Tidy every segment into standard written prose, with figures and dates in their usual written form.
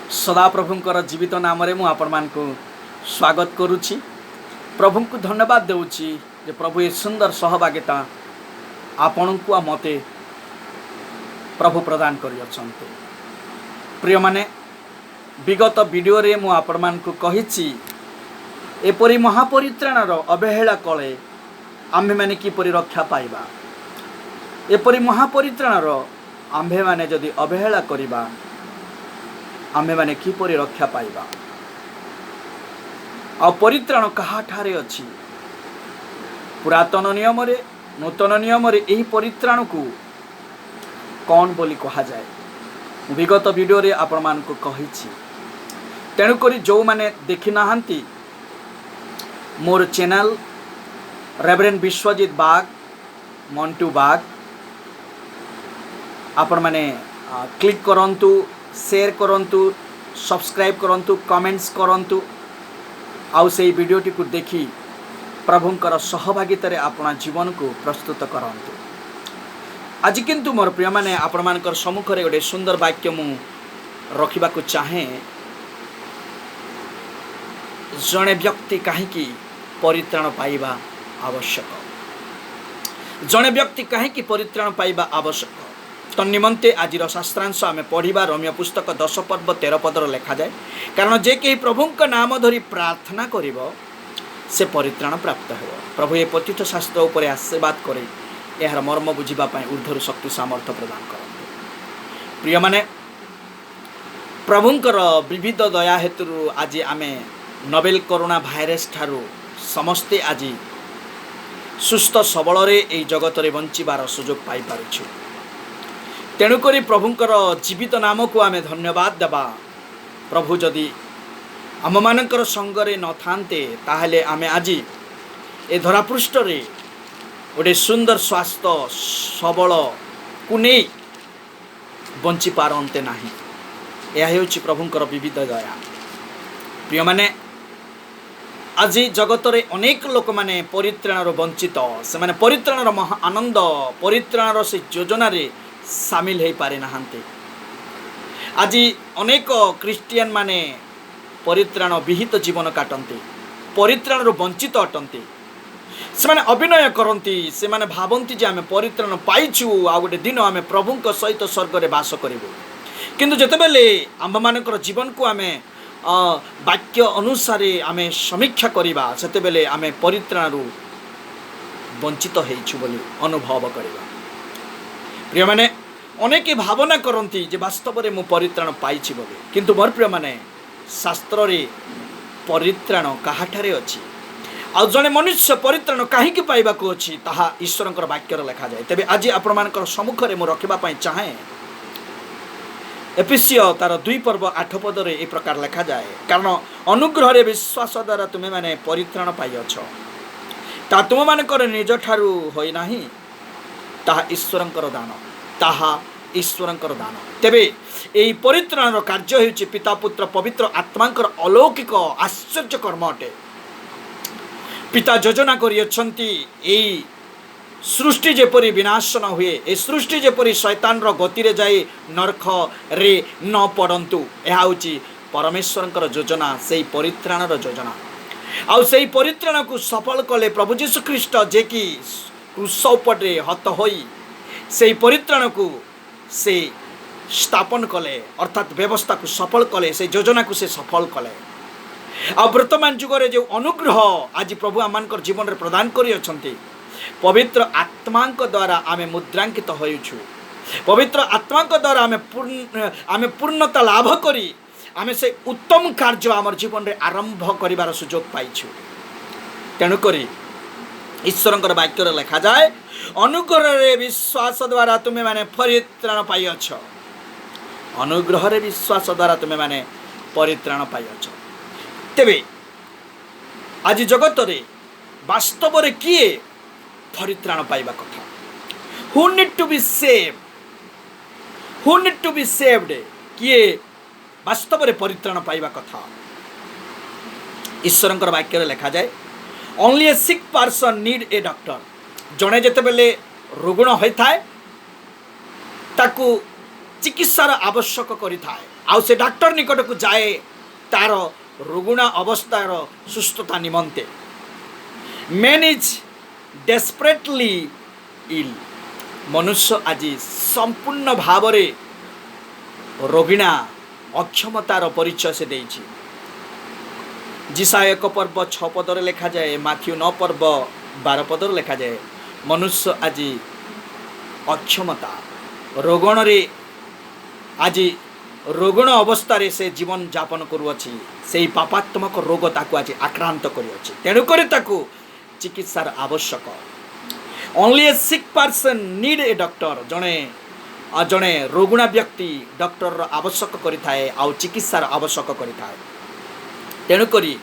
सदाप्रभुंकर जीवित नाम रे मु आपण मान को स्वागत करुछि। प्रभु को धन्यवाद देउछि जे प्रभु ए सुंदर सहभागिता आपण को मते प्रभु प्रदान करि अछन्ते। प्रिय माने विगत वीडियो रे मु आपण मान को कहिछि एपरि महापरित्राणर अवहेला कले आम्भे माने किपरि रक्षा पाइबा। एपरि महापरित्राणर आम्भे माने जदि अवहेला करिबा आम्भे माने किपरि रक्षा पाइबा। आ परित्राण कहा ठारे अछि? पुरातन नियम रे नूतन नियम रे एही परित्राण को कौन बोली कहा जाए विगत वीडियो रे आपण मान को कहिछि। तेणु करी जो माने देखि नाहंती मोर चैनल रेवरेंड विश्वजीत बाग मंटू बाग आपण माने क्लिक करंतु, शेयर करंतु, सब्सक्राइब करंतु, कमेंट्स करंतु आउ से वीडियोटी को देखी प्रभुंकर सहभागिता रे अपना जीवन को प्रस्तुत करंतु। आज किंतु मोर प्रिय माने आपण मानकर सम्मुख रे गोटे सुंदर वाक्य मु रखिबा को चाहे। जणे व्यक्ति काहेकि परित्राण पाइबा आवश्यक, जणे व्यक्ति काहेकि परित्राण पाइबा आवश्यक तन्निमंते आज शास्त्रांश आम पढ़ा रोमियो पुस्तक 10 पर्व 13 पदर लिखा जाए। कारण जे कहीं प्रभु का नाम धरी प्रार्थना करिब से परित्राण प्राप्त हो। प्रभु ये पतित शास्त्र उपर आशीर्वाद करे यार मर्म बुझापी ऊर्धर शक्ति सामर्थ्य प्रदान करते। प्रिय माने प्रभुंकर विविध दया हेतु आज आम नोवेल कोरोना भाइरस ठारू समस्ते आज सुस्थ सबल रे एई जगत रे बंचिबार सुजोग पाई पारुछु। तेणुकरी प्रभुंकर जीवित नाम को आमे धन्यवाद देबा। प्रभु जदि आम मानकर संगरे न थांते ताहले आमे आज ए धरापृष्ठ रे गोटे सुंदर स्वास्थ्य सबल को नहीं बंची पारंते नाही। यह हेउछि प्रभुंकर विविध दया। प्रिय माने आज जगत रे अनेक लोक माने परित्राणर वंचित से माने परित्राणर महा आनंद परित्राणर से योजना रे सामिल हो पारे नाहांते। आज अनेक क्रिस्टियन माने परित्राण विहित जीवन काटन्ते, परित्राणर वंचित अटन्ते। से माने अभिनय करन्ती, से माने भावन्ती जे आमे परित्राण पाइछु आ गोटे दिन आमे प्रभुंक सहित स्वर्ग रे वास करिबो। किंतु जेतेबेले आम मानकर जीवन को आमे वाक्य अनुसार आमे समीक्षा करिबा सेतेबेले आमे परित्राणरू वंचित हेइछु बोली अनुभव करिबा। प्रिय माने अनेक भावना करती जे वास्तव में मु परित्राण पाइछि बोली। किंतु मोर प्रिय माने शास्त्र रे परित्राण काहाठारे अछि आ जने मनुष्य परित्राण काहीकि पाइबा को अछि ताहा ईश्वरंकर वाक्य रे लिखा जाय। तबे आज आपण मानकर सम्मुख रे मु रखिबा पई चाहे एफिसियो तार 2 पर्व 8 पद रे ए प्रकार लिखा जाय। कारण अनुग्रह रे विश्वास द्वारा तुमे माने परित्राण पाइ अछ, ता तुम मानकर निज ठारू होई नाही, ताहा ईश्वरंकर दान, ताहा ईश्वरंकर दान। तेबे एई परित्राणर कार्य हेउछि पिता पुत्र पवित्र आत्मांकर अलौकिक आश्चर्य कर्म अटे। पिता योजना करि अछंती एई सृष्टि जेपरि विनाश न हुए, ए सृष्टि जेपरि शैतानर गति रे जाई नरक रे न पड़ंतु। एहा होछि परमेश्वरंकर योजना, सेई परित्राणर योजना। आउ सेई परित्राण को सफल कले प्रभु यीशु ख्रीष्ट जे कि क्रूस उपरे हत होई से परित्राण को से स्थापन कले, अर्थात व्यवस्था को सफल कले, से योजना को से सफल कले। आ वर्तमान जुग रे जो अनुग्रह आज प्रभु आमनकर जीवन रे प्रदान करि अछंती पवित्र आत्मांक द्वारा आमे मुद्रांकित होइछु। पवित्र आत्मांक द्वारा आमे पूर्णता लाभ करी आमे से उत्तम कार्य आमर जीवन रे आरंभ करिवार सुजोग पाइछु। तेणु करी ईश्वरंकर वाक्य लिखा जाए अनुग्रह रे विश्वास द्वारा तुम्हें माने परित्राण पाई अछ। अनुग्रह रे विश्वास द्वारा तुम्हें माने परित्राण पाई अछ। तेबे आज जगत रे वास्तव रे किए परित्राण पाइबा कथा? Who need to be saved, who need to be saved किए वास्तव रे परित्राण पाइबा कथा? ईश्वरंकर वाक्य लिखा जाए ओनली ए सिक पर्सन नीड ए डॉक्टर। जड़े जितेबले रुग्ण होता है ताकू चिकित्सार आवश्यक करि थाए आउ से डाक्टर निकट को जाए तार रुग्ण अवस्थार सुस्थता निमंते मैन इज डेस्परेटली इल मनुष्य आज संपूर्ण भाव रोगिणा अक्षमतार परिचय से देइछि जिसा 1 पर्व 6 पदर लिखा जाए माथ्यू 9 पर्व 12 पदर लिखा जाए मनुष्य आज अक्षमता रोगण रे आज रोगण अवस्था से जीवन यापन करुअछि से पापात्मक रोग ताकू आज आक्रांत करुअछि तेणु करी ताकू चिकित्सार आवश्यक ओनली ए सिक पर्सन नीड ए डॉक्टर जड़े रोगुणा व्यक्ति डॉक्टर आवश्यक करिथाए आउ चिकित्सार आवश्यक करिथाए तेणुकरी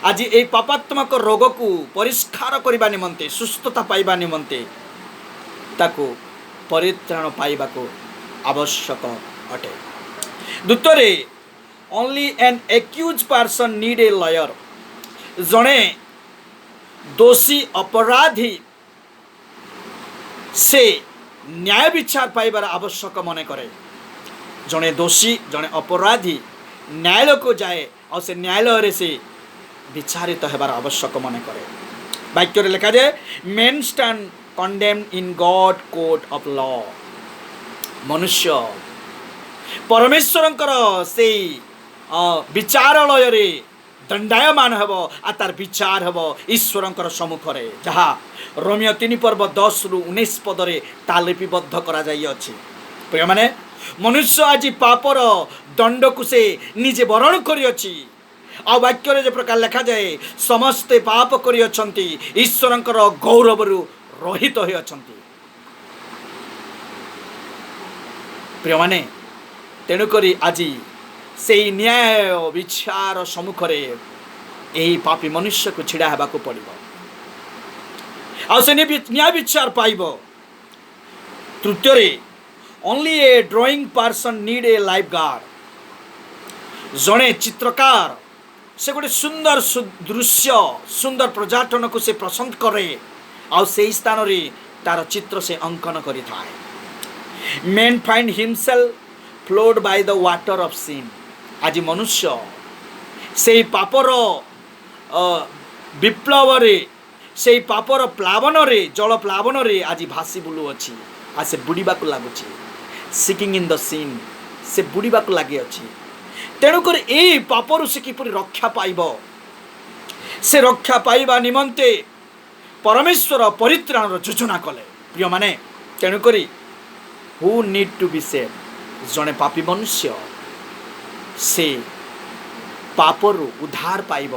आज ए पापात्मक रोग को परिष्कार करने निमंते सुस्थता पाइबा निमंते ताकू परित्राण पाइबा को आवश्यक अटे दुतरे only an accused person need a lawyer जड़े दोषी अपराधी से न्याय विचार पाइबार आवश्यक मन करे जड़े दोषी जड़े अपराधी न्यायालय को जाए और से न्यायालय से विचारित होबार आवश्यक मन करे वाक्य लिखा जाए main stand condemned in God court of law मनुष्य परमेश्वरंकर से विचारालय रे दंडायमान हेब आ तार विचार हेब ईश्वरंकर सम्मुखरे जहाँ रोमियो 3 पर्व 10 रु 19 पदरे तालिपिबद्ध करा जाई अछि प्रिय माने मनुष्य आज पापर दंड को से निजे वरण करिअछि आ वाक्य जे प्रकार लिखा जाए समस्ते पाप करिअछंती ईश्वरंकर गौरव रु रहित होई अछंती प्रिय माने तेणु करी आज से न्याय विचार सम्मुखरे यही पापी मनुष्य को छिड़ा हेबाक पड़िबो आ से न्याय विचार पाइब तृतीय ओनली ए ड्राइंग पर्सन नीड ए लाइफ गार्ड जड़े चित्रकार से गोटे सुंदर दृश्य सुंदर पर्यटन को से पसंद करे आ से स्थान रे तार चित्र से अंकन करि थाए man find himself flowed by the water of sin आज मनुष्य से पापर विप्लव रे से पापर प्लावन रे जल प्लावन रे आज भासी बुलू अच्छी आ से बुड़ीबा को लागुची सिकिंग इन द सीन से बुड़ीबा को लगे अच्छी तेणुकर ए पापरु से किपरि रक्षा पाइब से रक्षा पाइबा निमंते परमेश्वर परित्राण योजना कले प्रिय माने तेणुकरी who need to be save जड़े पापी मनुष्य से पापरु उद्धार पाइब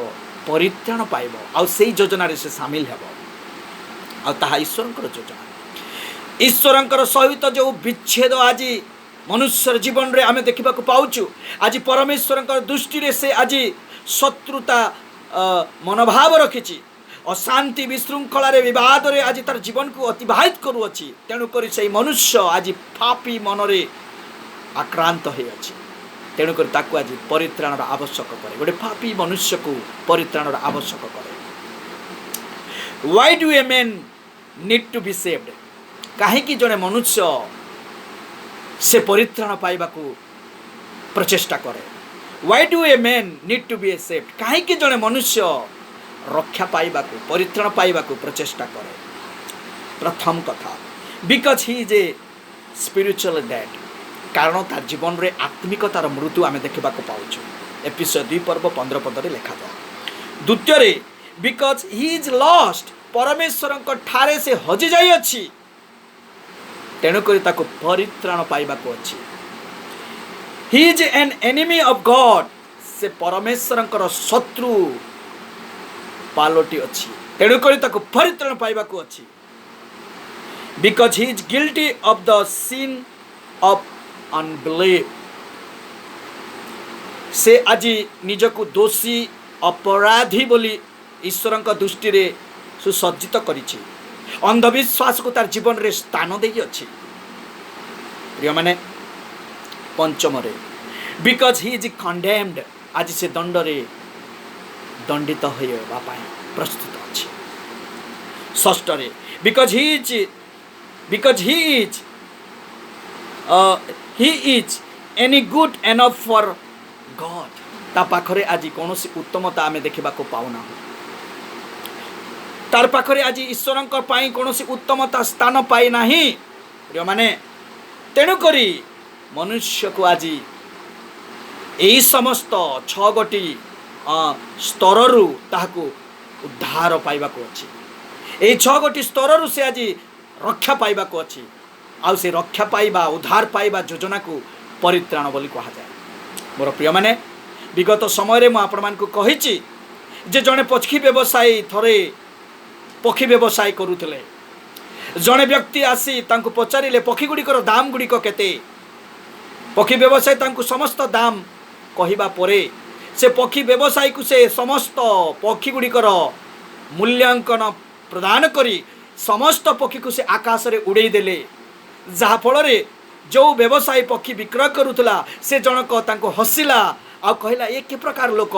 परित्राण पाइब आउ से योजना रे से सामिल हेब आ ताहा ईश्वरंकर योजना ईश्वरंकर सहित जो विच्छेद आज मनुष्य जीवन रे आमे देखिबा को पाउछु आज परमेश्वरंकर दृष्टि रे से आज शत्रुता मनोभाव रखिछि अशांति विशृंखला रे विवाद रे आज तार जीवन को अतिबाहित करूअछि तेणु करी से मनुष्य आज पापी मन रे आक्रांत होई अछि तेणु करी ताकू आज परित्राणर आवश्यक करे गोटे पापी मनुष्य को परित्राणर आवश्यक करे why do a man need to be saved काहे कि जने मनुष्य से परित्राण पाइबा को प्रचेष्टा करे why do a man need to be a saved काहे कि जने मनुष्य रक्षा पाइबा को परित्राण पाइबा को प्रचेष्टा करे प्रथम कथा because he is a spiritual dead कारण तार जीवन रे आत्मिकतार मृत्यु आमे देखा पाऊँ एपिसोड 2 पर्व 15 पदरे लिखा जाए द्वितीय बिकॉज ही इज लॉस्ट परमेश्वर ठारे से हजि जाई अछि तेणुक परित्राण पाइबा को अच्छी he is an enemy of God से परमेश्वर शत्रु पालोटी अच्छी तेणुक परित्राण पाइबा को अच्छी because he is guilty of the sin of unbelief से आज निजको दोषी अपराधी बोली ईश्वर दृष्टि रे सुसज्जित करिछि अंधविश्वास को तार जीवन रे स्थान देई अछि प्रिय माने पंचम रे बिकॉज ही इज कंडेम्ड आज से दंड रे दंडित होइबा पाए प्रस्तुत अछि षष्ठ रे because he is any good enough for God ता पाखरे आज कौन उत्तमता आम देखा पाऊना तार पाखरे आज ईश्वर कौन उत्तमता स्थान पाई ना प्रिय माने तेणुक मनुष्य को आज यही समस्त 6 गोटी स्तर ताहाकू उद्धार पाइबा को अच्छी यही 6 गोटी स्तर से आज रक्षा पाइबा को अच्छी आउ से रक्षा पाइबा उद्धार पाइबा योजना को परित्राण बोली कहा जाए। मोर प्रिय माने विगत समय में आपण मान को कहिछि जे जड़े पक्षी व्यवसायी थरे पक्षी व्यवसाय करुले जड़े व्यक्ति आसी तांको पचारिले पक्षी गुड़िकर दाम गुड़िक केते पक्षी व्यवसायी तांको समस्त दाम कहिबा परे से पक्षी व्यवसायी को से समस्त पक्षी गुड़िकर मूल्यांकन प्रदान करी समस्त पक्षी को से आकाश रे उड़े देले जहा फल जो व्यवसायी पक्षी विक्रय करुला से जनक तांको हसिला आ कहला ये कि प्रकार लोक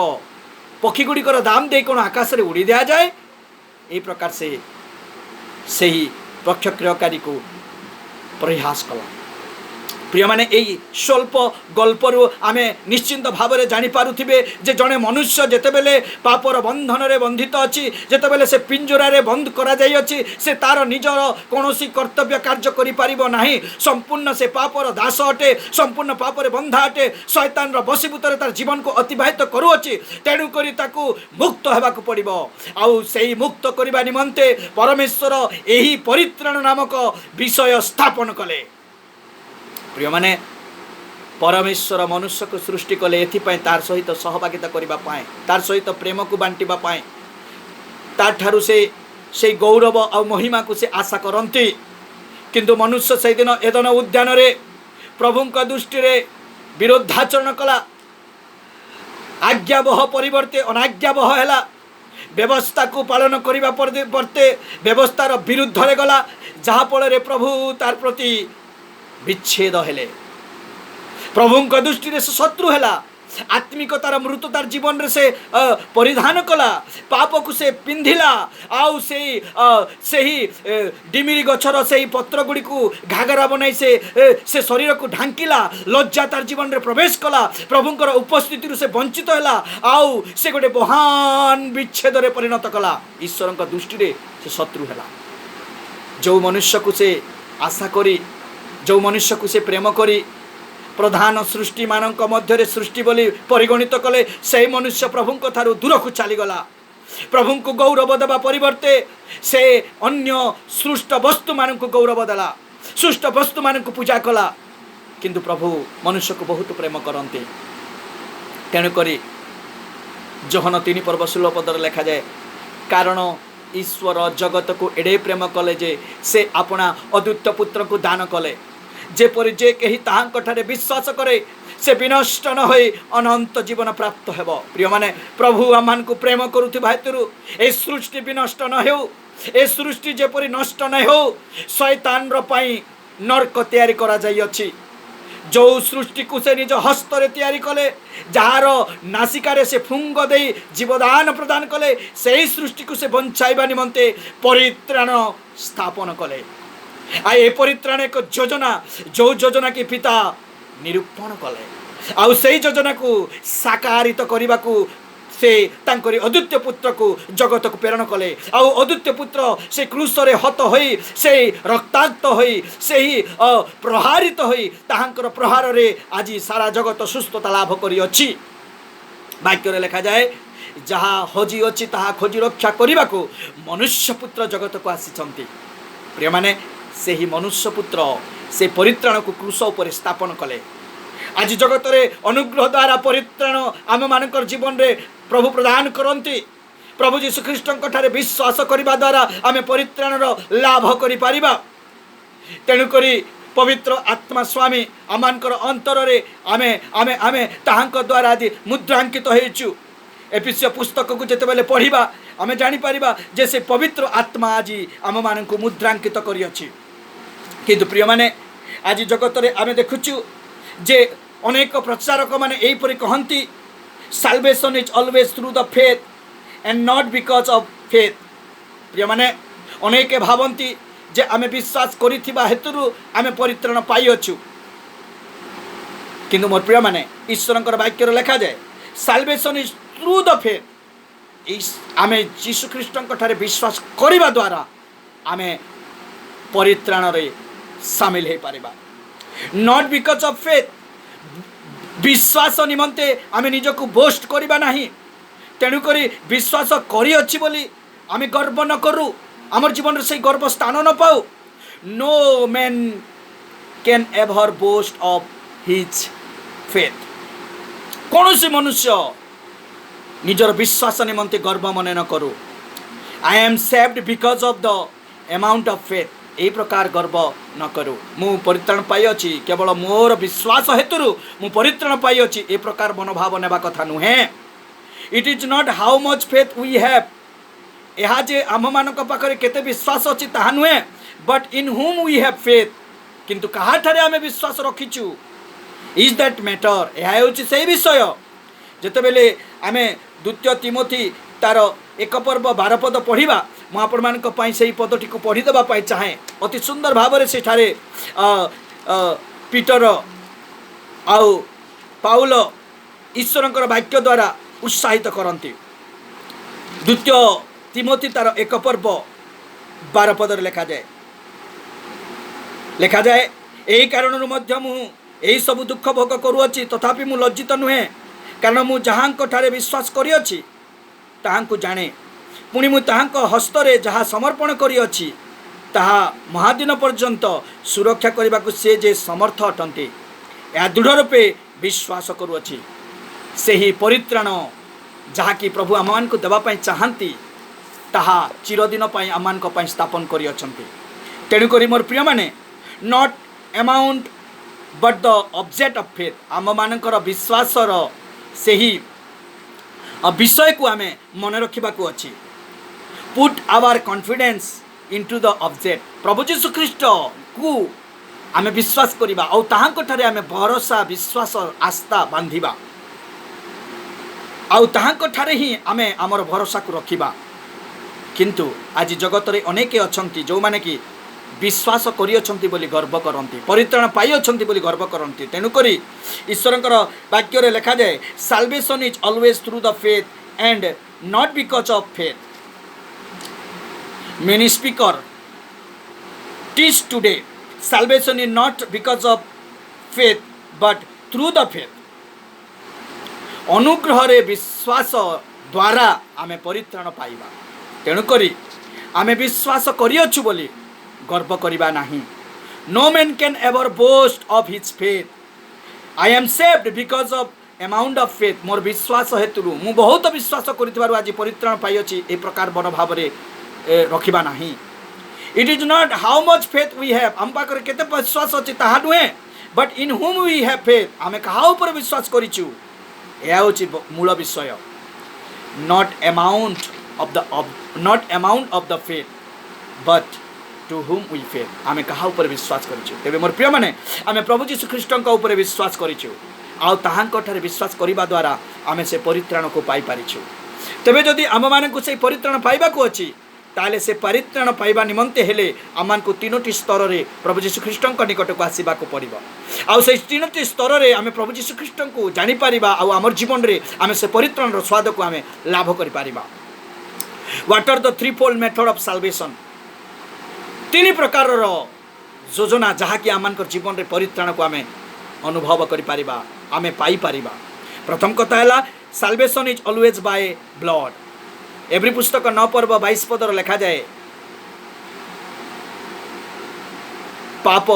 पक्षी गुड़िकर दाम दे कौन आकाश रे उड़ी दिया जाए ए प्रकार से सही पक्षक्रयकारी को प्रयास कला। प्रिय माने यही स्वल्प गल्परू आमे निश्चिंत भाव में जानीपारे जे जड़े मनुष्य जेतेबेले पापर बंधन रे बंधित अच्छी जेतेबेले से पिंजरा रे बंद करा जाई अच्छी से तार निजर कौनसी कर्तव्य कार्य करि पारिबो नाही संपूर्ण से पापर दास अटे संपूर्ण पापर बंधा अटे शैतान रो बसीभूत रे तार जीवन को अतिबाहित करूअछि तेणु करी ताकू मुक्त हेबाकू पड़िबो आउ सेही मुक्त करिबा निमंते परमेश्वर एही परित्राण नामक विषय स्थापन कले। प्रिय माने परमेश्वर मनुष्य को सृष्टि कले एथिपाई तार सहित सहभागिता करिबा पाए तार सहित प्रेम को बांटिबा पाए तार ठारू से गौरव और महिमा को से आशा करती किंतु मनुष्य से दिन एदन उद्यान रे प्रभु दृष्टि रे विरोधाचरण कला आज्ञाबह परिवर्ते अनाज्ञाबह हैला व्यवस्था को पालन करिबा परते व्यवस्थार विरुद्ध रे गला जहा फल रे प्रभु तार प्रति विच्छेद हेले प्रभु दृष्टि से शत्रु है आत्मिकतार मृततार जीवन रे से परिधान कला पाप को से पिंधिला आउ से डिमिरी गछर से पत्र गुड़ी को घागरा बनाई से शरीर को ढांकिला लज्जा तार जीवन रे प्रवेश कला प्रभुंकर उपस्थिति से वंचित है आउ से गोटे महान विच्छेद रे परिणत कला ईश्वर दृष्टि रे से शत्रु है जो मनुष्य को से आशा करी जो मनुष्य को से प्रेम करी प्रधान सृष्टि मानक मध्य सृष्टि बोली परिगणित कले से मनुष्य प्रभु ठारू दूर को चलीगला प्रभु को गौरव देवा परिवर्ते से अन्य सृष्ट वस्तु मान को गौरव देला सृष्ट वस्तु मान को पूजा कला किंतु प्रभु मनुष्य को बहुत प्रेम करते तेणुक जोहन 3 पर्व 16 पदर लिखा जाए कारण ईश्वर जगत को एडे प्रेम कले जे से अपना अद्वितीय पुत्र को दान कले जेपरि जे कही ताहांकठारे विश्वास करे से विनष्ट न होई अनंत जीवन प्राप्त हेबो। प्रिय माने प्रभु आमान को प्रेम करुथिबा हेतुरु ए सृष्टि विनष्ट न हेउ ए सृष्टि जेपरि नष्ट न हो शैतान रो पई नरक तैयारी करा जाई अछि जो सृष्टि को से निज हस्त रे तैयारी कले जार नासिकारे से फुंग दे जीवदान प्रदान कले से सृष्टि को से बंचाइबा निमंते परित्राण स्थापन कले आ ए परित्राण एक योजना जो योजना के पिता निरूपण कले आ से योजना को साकारित करने को से तांकरी अद्वितीय पुत्र को जगत को प्रेरण कले आ अद्वितीय पुत्र से क्रूस रे हत होई से रक्ताक्त होई से ही प्रहारित होई ताहांकर प्रहार रे आज सारा जगत सुस्थता लाभ करी अछि। वाक्य रे लिखा जाए जहाँ हजी अछि ताहा खोजी रक्षा करने को मनुष्य पुत्र जगत को आसी। प्रिय माने से ही मनुष्य पुत्र से परित्राण को क्रूस उपर स्थापन कले आज जगत रे अनुग्रह द्वारा परित्राण आम मानकर जीवन रे प्रभु प्रदान करती प्रभु जीशु ख्रीष्ट विश्वास करने द्वारा आम परित्राण लाभ करि पारिबा। तेणुकरी पवित्र आत्मा स्वामी आमानकर अंतर रे आमे आमे आमे ताहांक द्वारा आज मुद्रांकित होइछु। एफिसियो पुस्तक को जेतेबेले पढ़िबा आमे जानि पारिबा जे से पवित्र आत्मा आज आम मानकु मुद्रांकित करि अछि। किंतु प्रिय माने आज जगत रे आमे देखुछु जे अनेक प्रचारक माने एही परि कहंती salvation is always through the faith and not because of faith. प्रिय माने अनेक भावंती जे आमे विश्वास करिथिबा हेतुरु आमे परित्राण पाई अछु किंतु मोर प्रिय माने ईश्वरंकर वाक्य लिखा जाए salvation is through the faith. आमे यीशु ख्रीष्टंक ठारे विश्वास करिबा द्वारा आमे परित्राण रे शामिल हे पारिबा। नॉट बिकॉज ऑफ फेथ विश्वास निमंते आमे निजको बोस्ट करिबा नहीं। तेणु करी विश्वास करी अछि बोली आमे गर्व न करू, आमर जीवन रे से गर्व स्थान न पाऊ। No man can ever boast of his faith. कौन से मनुष्य निजर विश्वास निमंते गर्व मने न करू। आई am saved because of the amount of faith. यही प्रकार गर्व न करू। मु परित्राण पाई अछि केवल मोर विश्वास हेतु मु परित्राण पाई अछि ए प्रकार मनोभाव नेबा कथा नुहे। It is not how much faith we have. यह जे आम मानक पाखरे केते विश्वास अछि ताहा नुहे, but in whom we have faith. किंतु कहा ठारे आमे विश्वास रखिछु इज दैट मैटर। यह होछि सेही विषय। जेते बेले आमे द्वितीय तिमोथी तार 1 पर्व 12 पद पढ़िबा मु आपण मानक पई सेही पदटी को पढ़ी देबा पई चाहे। अति सुंदर भाव से ठारे पीटर आउ पाउल ईश्वरंकर वाक्य द्वारा उत्साहित करती। द्वितीय तिमोथी तार 1 पर्व 12 पदर लिखा जाए यही कारण मध्य मु यही सब दुख भोग करुअछि तथापि मु लज्जित नुहे, कारण मु जहांक ठारे विश्वास करिअछि ताहांकु जाने। पुणी मु ताहांक हस्तरे जहाँ समर्पण करिअछि ताहा महादिन पर्यंत सुरक्षा करने को से जे समर्थ अटंती या दृढ़ रूपे विश्वास करुअछि। सेही परित्राण जहाँकि प्रभु आम को देवाई चाहती ताहा चिरदिन आम स्थापन करिअछंती। तेणुक मोर प्रिय माने not amount but the object of faith. आम मानकर विश्वासर सेही विषय को आमे मन रखा अच्छी। Put our confidence into the object. प्रभु यीशु ख्रीष्ट को आमे विश्वास करिबा और ताहांको ठारे आमे भरोसा विश्वास आस्था बांधिबा और ताहांको ठारे ही आमे आमर भरोसा को रखिबा। किंतु आज जगत रे अनेक अछंती जो माने कि विश्वास करिअछंती बोली गर्व करंती, परित्राण पाई अछंती बोली गर्व करंती। तेणु करी ईश्वरंकर वाक्य रे लिखा जाए salvation is always through the faith and not because of faith. Many speaker teach today salvation is not because of faith but through the faith। अनुग्रह रे विश्वास द्वारा आमे परित्राण पाइबा। तेणु करी आमे विश्वास करिअछु बोली गर्व करिबा नाही। No man can ever boast of his faith. I am saved because of amount of faith. मोर विश्वास हेतु मु बहुत विश्वास करितबारु आज परित्राण पाई अछि ए प्रकार बड़ भाव रे रखिबा नाही। It is not how much faith we have. आम पाखरे केते विश्वास अछि ताहा नुहे, but in whom we have faith. आमे कहा ऊपर विश्वास करिछु एहा होछि मूल विषय। Not amount of the faith but to whom we faith. आमे कहा ऊपर विश्वास करिछु। तेबे मोर प्रिय माने आमे प्रभु यीशु ख्रीष्टंक ऊपर विश्वास करिछु आ ताहांक ठारे विश्वास करिबा द्वारा आमे से परित्राण को पाई पारिछु। तेबे जदि आम मानकु से परित्राण पाइबा को अछि ताले से परित्राण पाइबा निमंते हेले आमान को 3टी स्तर रे प्रभु यीशु ख्रीष्टंक निकट को आसीबा को पड़िबो। आ से 3टी स्तर रे आमे प्रभु यीशु ख्रीष्टंक को जानि पारिबा आ हमर जीवन रे आमे से परित्राण रो स्वाद को आमे लाभ करि पारिबा। What are the threefold method of salvation. 3 प्रकार रो योजना जहा कि आमान जीवन रे परित्राण को आमे अनुभव करि पारिबा, आमे पाई पारिबा। प्रथम कथा हैला salvation is always by blood. Every पुस्तक 9 पर्व 22 पदर लिखा जाए पाप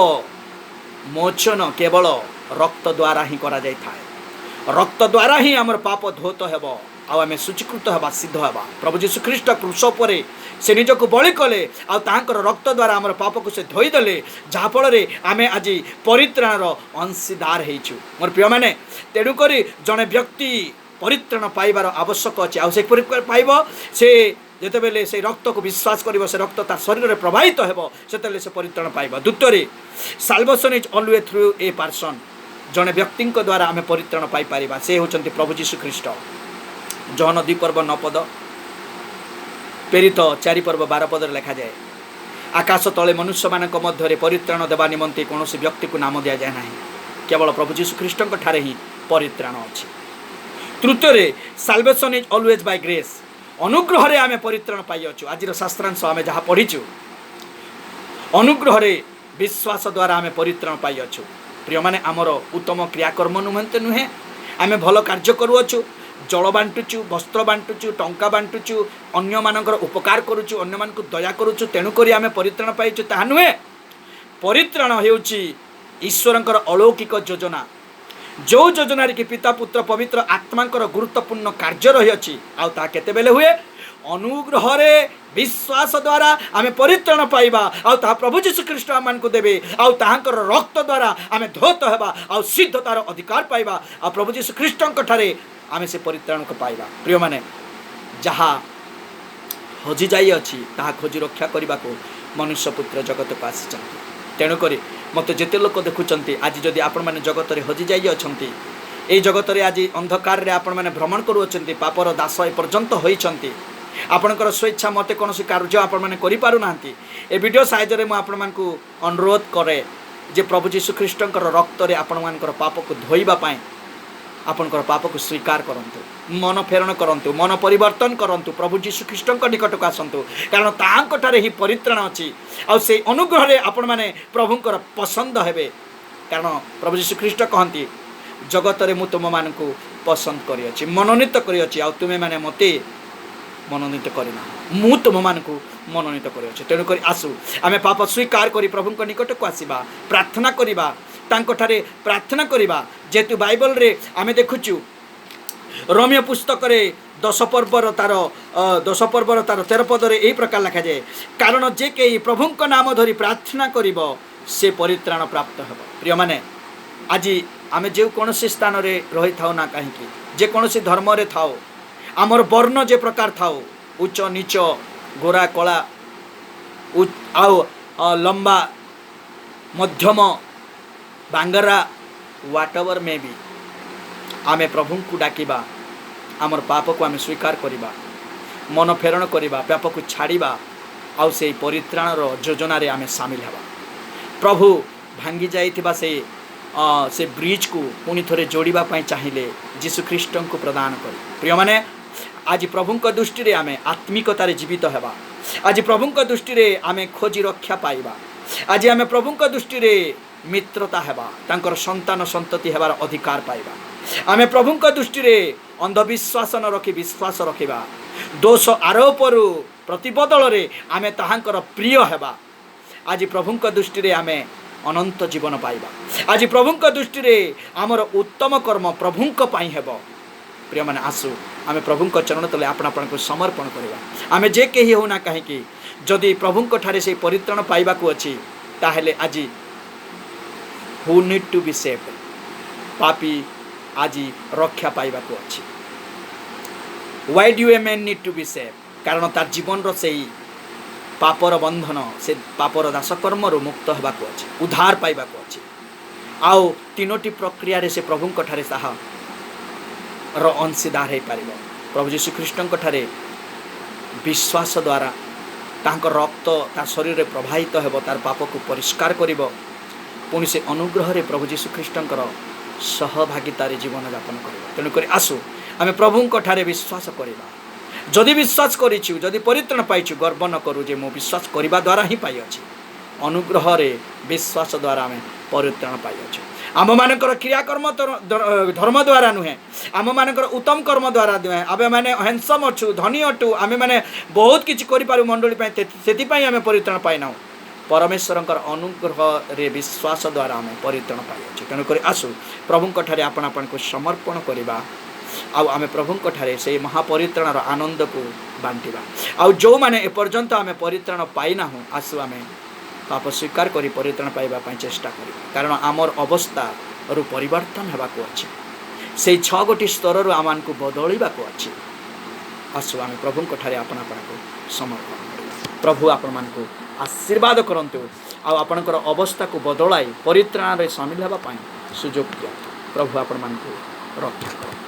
मोचन केवल रक्त द्वारा ही करा जाय थाए। रक्त द्वारा ही आमर पाप धोत हेबो आ आमे शुचीकृत हेबा सिद्ध हेबा। प्रभु यीशु ख्रीष्ट क्रूस परे से निजको बलि कले आ तांकर रक्त द्वारा आमर पाप को से धोई देले जहा फल रे आमे आज परित्राणर अंशीदार हेइछु। मोर प्रिय माने तेणु करी जने व्यक्ति परित्राण पाइबार आवश्यक अच्छे। आ से परित्राण पाइब से जेते बेले से रक्त को विश्वास करिवो से रक्त तार शरीर रे प्रवाहित हेबो सेतेले से परित्राण पाइब। द्वितीय salvation is always through a person. जने व्यक्ति द्वारा आमे परित्राण पाई पारिबा से होचंती प्रभु यीशु ख्रीष्ट। जॉन 2 पर्व 9 पद प्रेरित 4 पर्व 12 पद लिखा जाए आकाश तले मनुष्य मानक मध्य परित्राण देवा निमंते कौन व्यक्ति को नाम दिया जाए ना, केवल प्रभु यीशु ख्रीष्ट ठारे ही परित्राण अच्छी। तृतीय salvation is always by grace. अनुग्रह आम परित्राण पाई अच्छु। आज शास्त्रांश आम जहाँ पढ़ीचु अनुग्रह विश्वास द्वारा आम परित्राण पाई अच्छु। प्रिय माने आमर उत्तम क्रियाकर्म नुहंते नुहे आम भल कार्य करूछु, जल बांटुचु, वस्त्र बांटुचु, टंका बांटुचु, अन्य मानकर उपकार करुचु, अन्य मान को दया करुचु, तेणुक आम परित्राण पाइचु ताहा नुहे। परित्राण हेउची ईश्वरंकर अलौकिक योजना, जो योजना कि पिता पुत्र पवित्र आत्मांकर गुरुत्वपूर्ण कार्य रही अछि। आउ ता केतेबेले हुए अनुग्रह रे विश्वास द्वारा आम परित्राण पाइबा। आउ ता प्रभु यीशु ख्रीष्ट आम को देबे। आउ ताहांकर रक्त द्वारा आम धौत हेबा। आउ सिद्धतार अधिकार पाइबा। आ प्रभु यीशु ख्रीष्टंक ठारे आम से परित्राण को पाइबा। प्रिय माने जहाँ हजि जाई अछि ताहा खोजी रक्षा करने को मनुष्य पुत्र जगत को आसी। तेणुक मत जिते लोक देखुंत आज जदि आपण मैंने जगत में हजि जाई अछंती, ए जगत में आज अंधकार रे आपण मैंने भ्रमण करुछंती, पापर दास एपर्यंत होइछंती, आपणकर स्वेच्छा मते कौन कार्य आपण मैंने करि पारु नांती। ए वीडियो साहाय्य में आपण मानकु अनुरोध करे जे प्रभु यीशु ख्रीष्टंकर रक्त रे आपण मानकर पाप को धोइबा पाए आपणकर पाप को स्वीकार करंतु, मन फेरण करंतु, मन परिवर्तन करंतु, प्रभु यीशु ख्रीष्टंक निकट को आसंतु, कारण ताहांक ठारे ही परित्राण अछि। आ से अनुग्रह रे आपण माने प्रभुंकर पसंद हेबे, कारण प्रभु यीशु ख्रीष्ट कहंती जगत रे मु तुम मानकु पसंद करि अछि, मनोनीत करि अछि, आ तुमे माने मते मनोनीत करिना, मु तुम मानकु मनोनीत करि अछि। तेणु करी आसु आमे पाप स्वीकार करी प्रभुंक निकट को आसीबा, प्रार्थना करिबा, तांको ठारे प्रार्थना करिबा। जेतु बाइबल रे आमे देखुचु रोमियो पुस्तक रे 10 पर्वर तार 13 पद रे एही प्रकार लिखा जाए, कारण जे केही प्रभुंक नाम धरी प्रार्थना करिबो से परित्राण प्राप्त हेबो। प्रिय माने आज आमे जे कोनोसी स्थान रे रही थाउ ना काहे कि जे कोनोसी धर्म रे थाउ, आमर वर्ण जे प्रकार थाउ, उच्च नीच, गोरा कला, आउ लंबा, मध्यम, Bangra, what ever may be, आमे प्रभु को डाकिबा, आमर पाप को आमे स्वीकार करिबा, मन फेरण करिबा, पाप को छाड़िबा, आउ से परित्राण रो योजना रे आमे शामिल हेबा। प्रभु भांगी जाइथिबा से ब्रिज को पुणी थोड़े जोड़िबा पाई चाहिए यीशु ख्रीष्ट को प्रदान करी। प्रिय माने आज प्रभुंक दृष्टि रे आमे आत्मिकतार जीवित हेबा। आज प्रभुंक दृष्टि रे आमे खोजी रक्षा पाइबा। आज आमे प्रभुंक दृष्टि रे मित्रता हेबा, तांकर संतान संतति हेबार अधिकार पाइबा। आमे प्रभुंक दृष्टि रे अंधविश्वास न रखी विश्वास रखिबा। दोष आरोप प्रतिबदल रे आमे ताहांकर प्रिय हेबा। आज प्रभुंक दृष्टि रे आमे अनंत जीवन पाइबा। आज प्रभुंक दृष्टि रे आमर उत्तम कर्म प्रभुंक पाई हेबो। प्रिय माने आसु आमे प्रभुंक चरण तले आपण आपण को समर्पण करिबा। आमे जे केही हो ना काहे कि जदि प्रभुंक ठारे से परित्राण पाइबा को अछि ताहेले आज who need to be saved, पापी आज रक्षा पाइबा को अछि। Why do a man need to be saved, कारण तार जीवन रो सेही पापर बंधन, से पापर दासकर्म रो मुक्त होगा को अछि, उद्धार पाइबा को अछि। आउ तीनोटी प्रक्रिया रे से प्रभुंक ठारे साहा रो अंशीदार हे पारिबो। प्रभु यीशु ख्रीष्टंक ठारे विश्वास द्वारा तांकर रक्त ता शरीर रे प्रवाहित हेबो, तार पाप को परिष्कार करिबो, पुणी से अनुग्रह रे प्रभु यीशु ख्रीष्टंकर सहभागितारे जीवन यापन करिबो। तेणु करी आसु आमे प्रभुंक ठारे विश्वास करिबा। जदि विश्वास करिछु, जदि परित्राण पाइछु, गर्व न करू जे मो विश्वास करिबा द्वारा ही पाइ अछि। अनुग्रह रे विश्वास द्वारा आमे परित्राण पाइ अछि। आम मानकर क्रियाकर्म धर्म द्वारा नुहे, आम मानकर उत्तम कर्म द्वारा नुहे। आमे माने हैंडसम अछु, धनी अटु, आमे माने बहुत किछि करि पारु मंडली पय, सेति पय आमे परित्राण पाइ नाउ। परमेश्वरंकर अनुग्रह रे विश्वास द्वारा आमे परित्राण पाइ अछि। तेणु करी आसु प्रभुंक ठारे आपण आपण को समर्पण करिबा। आउ आमे प्रभुंक ठारे से महापरित्राणर आनंद को बांटिबा। आउ जो माने एपर्यंत आमे परित्राण पाइ नाहु, आसु आमे पाप स्वीकार करी परित्राण पाइबा पाई चेष्टा करिबा। कारण आमर अवस्था रु परिवर्तन हेबा को अछि, से 6 गोटी स्तर रु आमान को बदलिबा को अछि। आसु आमे प्रभुंक ठारे आपण आपण को समर्पण करिबा। प्रभु आपण मान को आशीर्वाद करंतु, आउ आपणकर अवस्था को बदलाई परित्राण रे शामिल हेबा पाई सुजोग दिया। प्रभु आपण मान को रक्षा कर।